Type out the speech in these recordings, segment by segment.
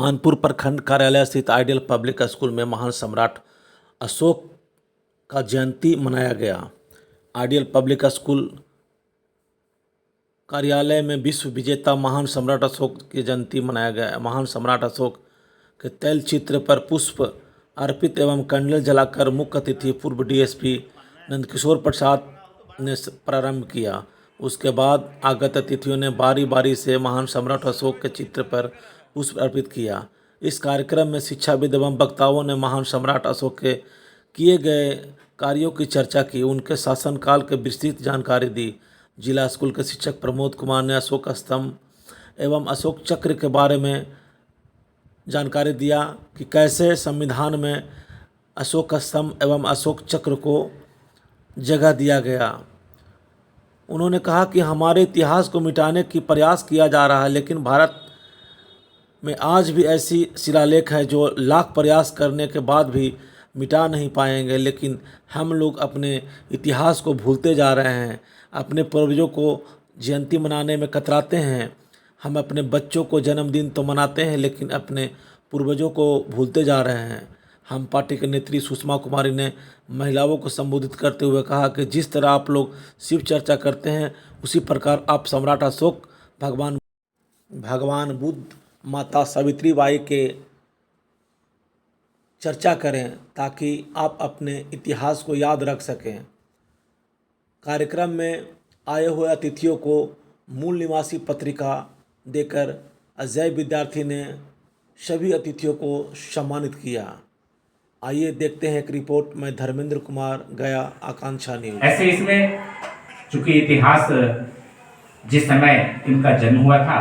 मानपुर प्रखंड कार्यालय स्थित आइडियल पब्लिक स्कूल में महान सम्राट अशोक का जयंती मनाया गया। आइडियल पब्लिक स्कूल कार्यालय में विश्व विजेता महान सम्राट अशोक की जयंती मनाया गया। महान सम्राट अशोक के तैल चित्र पर पुष्प अर्पित एवं कैंडल जलाकर मुख्य अतिथि पूर्व डीएसपी नंदकिशोर प्रसाद ने प्रारंभ किया। उसके बाद आगत अतिथियों ने बारी बारी से महान सम्राट अशोक के चित्र पर पुष्प अर्पित किया। इस कार्यक्रम में शिक्षाविद एवं वक्ताओं ने महान सम्राट अशोक के किए गए कार्यों की चर्चा की, उनके शासनकाल की विस्तृत जानकारी दी। जिला स्कूल के शिक्षक प्रमोद कुमार ने अशोक स्तंभ एवं अशोक चक्र के बारे में जानकारी दिया कि कैसे संविधान में अशोक स्तंभ एवं अशोक चक्र को जगह दिया गया। उन्होंने कहा कि हमारे इतिहास को मिटाने की प्रयास किया जा रहा है, लेकिन भारत में आज भी ऐसी शिलालेख है जो लाख प्रयास करने के बाद भी मिटा नहीं पाएंगे। लेकिन हम लोग अपने इतिहास को भूलते जा रहे हैं, अपने पूर्वजों को जयंती मनाने में कतराते हैं। हम अपने बच्चों को जन्मदिन तो मनाते हैं, लेकिन अपने पूर्वजों को भूलते जा रहे हैं। हम पार्टी के नेत्री सुषमा कुमारी ने महिलाओं को संबोधित करते हुए कहा कि जिस तरह आप लोग शिव चर्चा करते हैं, उसी प्रकार आप सम्राट अशोक, भगवान बुद्ध, माता सावित्री बाई के चर्चा करें ताकि आप अपने इतिहास को याद रख सकें। कार्यक्रम में आए हुए अतिथियों को मूल निवासी पत्रिका देकर अजय विद्यार्थी ने सभी अतिथियों को सम्मानित किया। आइए देखते हैं एक रिपोर्ट में धर्मेंद्र कुमार, गया, आकांक्षा न्यूज। ऐसे इसमें चूंकि इतिहास जिस समय इनका जन्म हुआ था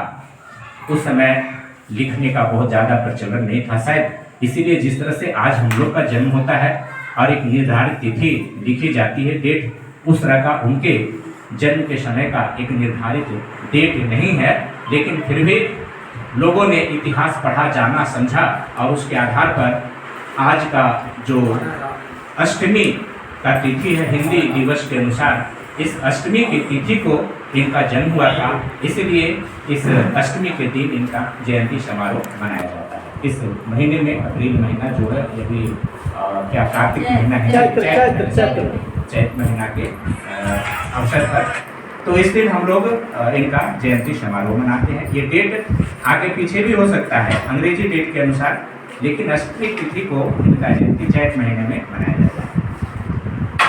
उस समय लिखने का बहुत ज़्यादा प्रचलन नहीं था शायद, इसीलिए जिस तरह से आज हम लोग का जन्म होता है और एक निर्धारित तिथि लिखी जाती है, डेट, उस तरह का उनके जन्म के समय का एक निर्धारित डेट नहीं है। लेकिन फिर भी लोगों ने इतिहास पढ़ा, जाना, समझा और उसके आधार पर आज का जो अष्टमी का तिथि है हिंदी दिवस के अनुसार, इस अष्टमी की तिथि को इनका जन्म हुआ था, इसलिए इस अष्टमी के दिन इनका जयंती समारोह मनाया जाता है। इस महीने में अप्रैल महीना जो है ये भी क्या कार्तिक महीना है, चैत महीना के अवसर पर, तो इस दिन हम लोग इनका जयंती समारोह मनाते हैं। ये डेट आगे पीछे भी हो सकता है अंग्रेजी डेट के अनुसार, लेकिन अष्टमी तिथि को इनका जयंती चैत महीने में मनाया जाता है।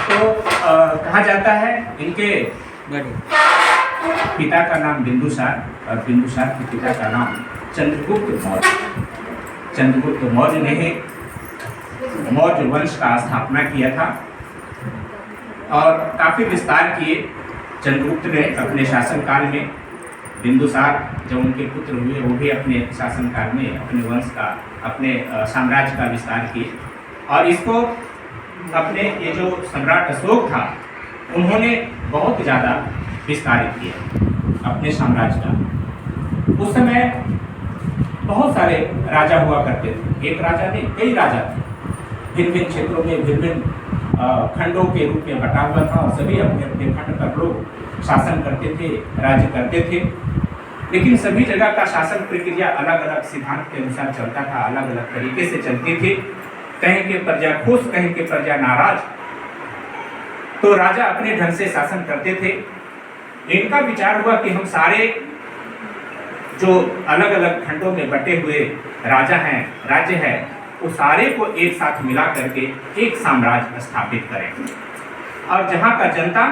तो कहा जाता है इनके पिता का नाम बिंदुसार और बिंदुसार के पिता का नाम चंद्रगुप्त मौर्य। चंद्रगुप्त मौर्य ने ही मौर्य वंश का स्थापना किया था और काफ़ी विस्तार किए चंद्रगुप्त ने अपने शासनकाल में। बिंदुसार जब उनके पुत्र हुए वो भी अपने शासनकाल में अपने वंश का, अपने साम्राज्य का विस्तार किए और इसको अपने ये जो सम्राट अशोक था उन्होंने बहुत ज़्यादा विस्तारित किया अपने साम्राज्य का। उस समय बहुत सारे राजा हुआ करते थे, एक राजा नहीं कई राजा थे, भिन्न भिन्न क्षेत्रों में भिन्न भिन्न खंडों के रूप में बटा हुआ था और सभी अपने अपने खंड पर लोग शासन करते थे, राज्य करते थे। लेकिन सभी जगह का शासन प्रक्रिया अलग अलग सिद्धांत के अनुसार चलता था, अलग अलग तरीके से चलती थी। कहीं के प्रजा खुश, कहीं के प्रजा नाराज, तो राजा अपने ढंग से शासन करते थे। इनका विचार हुआ कि हम सारे जो अलग अलग खंडों में बटे हुए राजा हैं, राज्य है, वो सारे को एक साथ मिला करके एक साम्राज्य स्थापित करें और जहाँ का जनता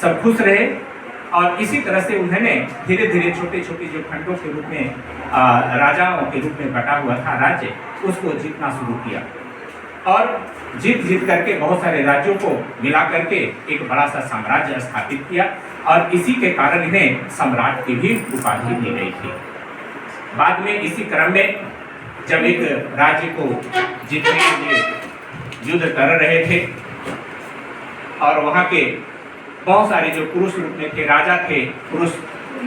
सब खुश रहे। और इसी तरह से उन्होंने धीरे धीरे छोटे छोटे जो खंडों के रूप में राजाओं के रूप में बटा हुआ था राज्य, उसको जीतना शुरू किया और जीत करके बहुत सारे राज्यों को मिला करके एक बड़ा सा साम्राज्य स्थापित किया और इसी के कारण इन्हें सम्राट की भी उपाधि दी गई थी। बाद में इसी क्रम में जब एक राज्य को जीतने के लिए युद्ध कर रहे थे और वहाँ के बहुत सारे जो पुरुष रूप में थे, राजा थे, पुरुष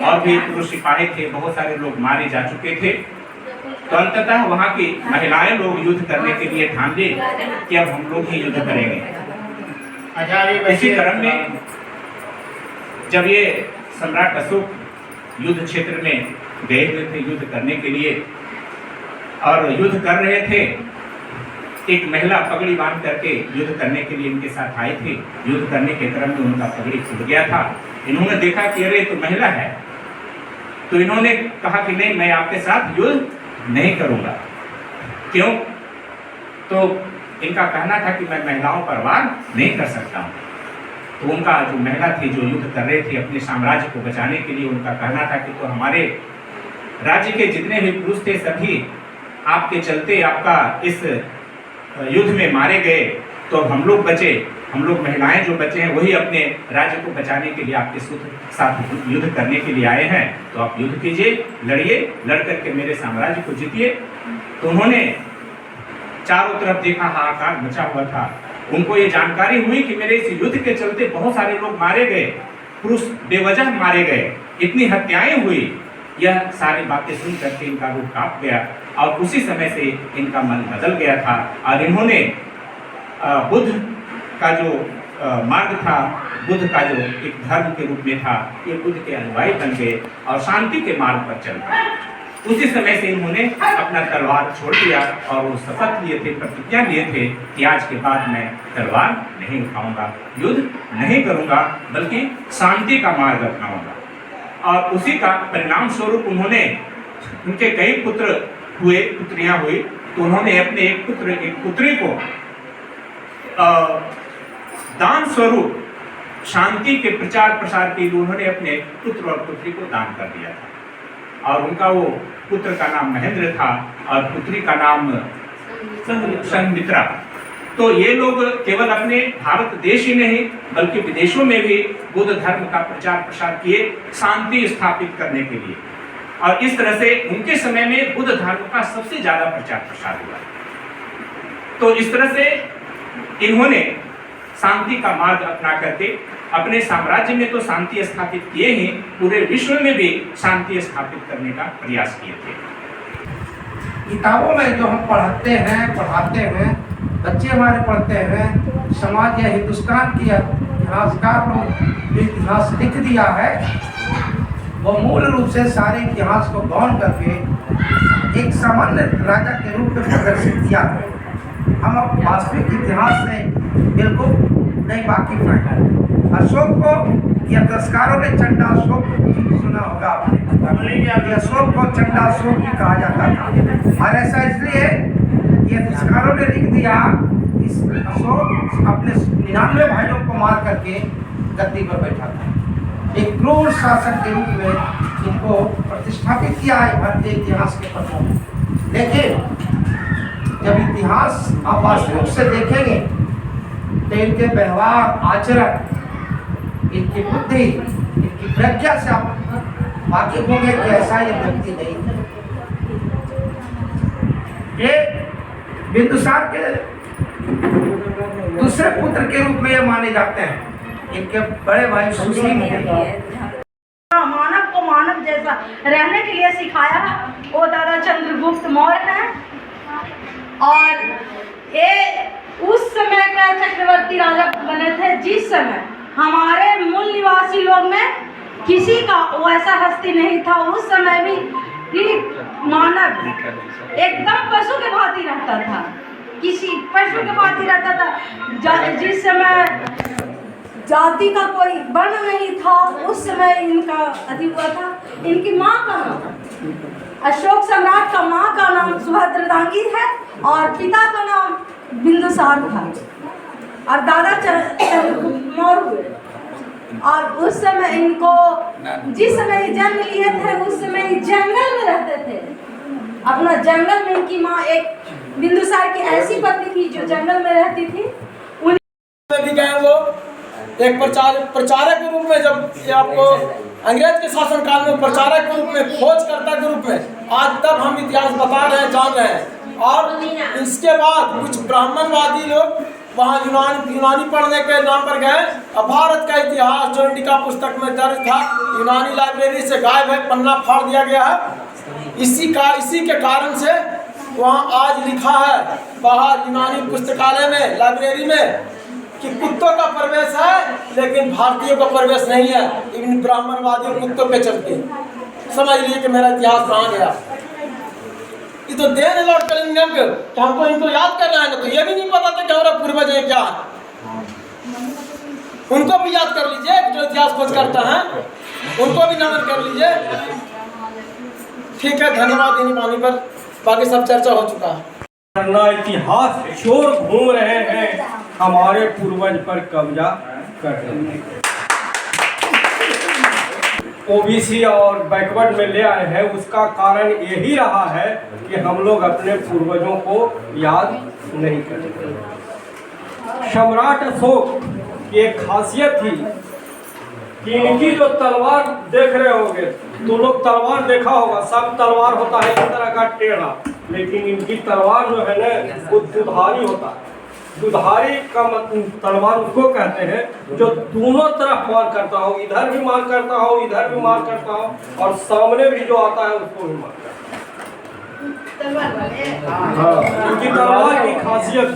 और भी पुरुष सिपाही थे, बहुत सारे लोग मारे जा चुके थे, तो अंततः वहाँ की महिलाएं लोग युद्ध करने के लिए ठान ली कि अब हम लोग ही युद्ध करेंगे। इसी क्रम में जब ये सम्राट अशोक युद्ध क्षेत्र में गए हुए थे युद्ध करने के लिए और युद्ध कर रहे थे। एक महिला पगड़ी बांध करके युद्ध करने के लिए इनके साथ आई थी। युद्ध करने के क्रम में उनका पगड़ी छूट गया था। इन्होंने देखा कि अरे तो महिला है, तो इन्होंने कहा कि नहीं, मैं आपके साथ युद्ध नहीं करूंगा। क्यों? तो इनका कहना था कि मैं महिलाओं पर वार नहीं कर सकता हूँ। तो उनका जो महिला थी जो युद्ध कर रहे थे अपने साम्राज्य को बचाने के लिए, उनका कहना था कि तो हमारे राज्य के जितने भी पुरुष थे सभी आपके चलते आपका इस युद्ध में मारे गए, तो हम लोग बचे, हम लोग महिलाएं जो बचे हैं वही अपने राज्य को बचाने के लिए आपके साथ युद्ध करने के लिए आए हैं। तो आप युद्ध कीजिए, लड़िए, लड़ करके मेरे साम्राज्य को जीतिए। तो उन्होंने चारों तरफ देखा, हाहाकार मचा हुआ था। उनको ये जानकारी हुई कि मेरे इस युद्ध के चलते बहुत सारे लोग मारे गए, पुरुष बेवजह मारे गए, इतनी हत्याएं हुई। यह सारी बातें सुन करके इनका रूप कांप गया और उसी समय से इनका मन बदल गया था और इन्होंने बुद्ध का जो मार्ग था, बुद्ध का जो एक धर्म के रूप में था, ये बुद्ध के अनुयायी बन गए और शांति के मार्ग पर चल पड़े। उसी समय से इन्होंने अपना तलवार छोड़ दिया और वो शपथ लिए थे, प्रतिज्ञा लिए थे कि आज के बाद मैं तलवार नहीं उठाऊंगा, युद्ध नहीं करूंगा, बल्कि शांति का मार्ग अपनाऊंगा। और उसी का परिणाम स्वरूप उन्होंने, उनके कई पुत्र हुए, पुत्रियां हुई, तो उन्होंने अपने एक पुत्र एक पुत्री को दान स्वरूप शांति के प्रचार प्रसार के लिए उन्होंने अपने पुत्र और पुत्री को दान कर दिया था। और उनका वो पुत्र का नाम महेंद्र था और पुत्री का नाम संघमित्रा। तो ये लोग केवल अपने भारत देश ही नहीं बल्कि विदेशों में भी बुद्ध धर्म का प्रचार प्रसार किए, शांति स्थापित करने के लिए। और इस तरह से उनके समय में बुद्ध धर्म का सबसे ज्यादा प्रचार प्रसार हुआ। तो इस तरह से इन्होंने शांति का मार्ग अपना करके अपने साम्राज्य में तो शांति स्थापित किए ही, पूरे विश्व में भी शांति स्थापित करने का प्रयास किए थे। किताबों में जो हम पढ़ाते हैं, बच्चे हमारे पढ़ते हैं, समाज या हिंदुस्तान की इतिहासकार लोग जो इतिहास लिख दिया है वो मूल रूप से सारे इतिहास को गौन करके एक सामान्य राजा के रूप में प्रदर्शित किया है। हम अब वास्तविक इतिहास से बिल्कुल नहीं वाकिफ हैं। अशोक को या दस्तारों ने चंडाशोक सुना होगा आपने, अशोक को चंडाशोक भी कहा जाता था। और ऐसा इसलिए ये दस्तारों ने लिख दिया, इस अशोक अपने 99 भाइयों को मार करके गद्दी पर बैठा था। एक क्रूर शासक के रूप में इनको प्रतिष्ठापित किया है भारतीय इतिहास के पन्नों में। लेकिन जब इतिहास आप वास्तविक से देखेंगे तो इनके व्यवहार, आचरण, इनकी बुद्धि, इनकी प्रज्ञा से आप वाकिफ होंगे कि ऐसा ये व्यक्ति नहीं है। ये बिंदुसार के दूसरे पुत्र के रूप में ये माने जाते हैं। इनके बड़े भाई सुशील मानव को मानव जैसा रहने के लिए सिखाया वो दादा चंद्रगुप्त मौर्य है। और ये उस समय का चक्रवर्ती राजा बने थे जिस समय हमारे मूल निवासी लोग में किसी का वैसा हस्ती नहीं था। उस समय भी मानव एकदम पशु के भांति रहता था, किसी पशु के भांति रहता था। जिस समय जाति का कोई वर्ण नहीं था उस समय इनका अधिक हुआ था। इनकी माँ का नाम अशोक सम्राट का माँ का नाम सुभद्रदांगी है और पिता का नाम बिंदुसार था और दादा चंद्रगुप्त मौर्य हुए। और उस समय इनको जिस समय जन्म लिए थे उस समय जंगल में रहते थे। अपना जंगल में इनकी माँ एक बिंदुसार की ऐसी पत्नी थी जो जंगल में रहती थी। भी गए वो एक प्रचारक के रूप में, जब आपको अंग्रेज के शासनकाल में प्रचारक के रूप में, खोजकर्ता के रूप में आज तक हम इतिहास बता रहे हैं, जान रहे हैं। और इसके बाद कुछ ब्राह्मणवादी लोग वहाँ यूनानी पढ़ने के नाम पर गए। अब भारत का इतिहास जो इंडिका पुस्तक में दर्ज था यूनानी लाइब्रेरी से गायब है, पन्ना फाड़ दिया गया है। इसी के कारण से वहाँ आज लिखा है बाहर यूनानी पुस्तकालय में, लाइब्रेरी में, कि कुत्तों का प्रवेश है लेकिन भारतीयों का प्रवेश नहीं है। इन ब्राह्मणवादी कुत्तों पे चलते समझ लिए कि मेरा इतिहास कहाँ गया। ये तो दे रहे लॉर्ड कलिंगम को कि हमको इनको याद कर रहे हैं ना, तो ये भी नहीं पता था कि हमारा पूर्वज है क्या। उनको भी याद कर लीजिए जो इतिहास खोज करता है, उनको भी नमन कर लीजिए। ठीक है, धन्यवाद इन्हीं पानी पर, बाकी सब चर्चा हो चुका है। करना इतिहास चोर घूम रहे हैं हमारे पूर्वज पर कब्जा कर रहे हैं। ओबीसी और बैकवर्ड में ले आए हैं, उसका कारण यही रहा है कि हम लोग अपने पूर्वजों को याद नहीं करते। सम्राट अशोक की एक खासियत थी कि इनकी जो तलवार देख रहे होंगे, तो लोग तलवार देखा होगा, सब तलवार होता है इस तरह का टेढ़ा, लेकिन इनकी तलवार जो है ना वो दुधारी होता है। दुधारी का तलवार उसको कहते हैं जो दोनों तरफ मार करता हो, इधर भी मार करता हो, इधर भी मार करता हो, और सामने भी जो आता है उसको भी मार करता है। हाँ, उनकी तलवार की खासियत।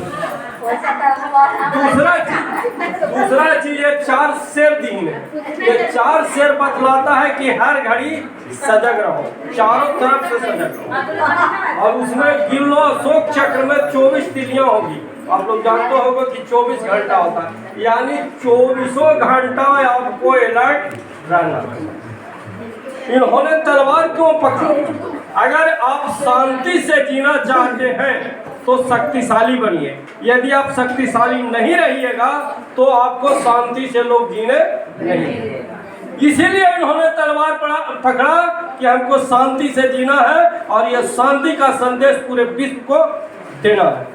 दूसरा चीज ये 4 शेर दीन है। ये 4 शेर बतलाता है कि हर घड़ी सजग रहो, चारों तरफ से सजग रहो। और उसमें गिन लो, अशोक चक्र में 24 तिलियां होगी। आप लोग जानते होंगे कि 24 घंटा होता है, यानी 24 घंटा आपको अलर्ट रहना है। इन्होंने तलवार क्यों पकड़ी? अगर आप शांति से जीना चाहते हैं तो शक्तिशाली बनिए। यदि आप शक्तिशाली नहीं रहिएगा तो आपको शांति से लोग जीने नहीं। इसीलिए इन्होंने तलवार पकड़ा कि हमको शांति से जीना है और यह शांति का संदेश पूरे विश्व को देना है।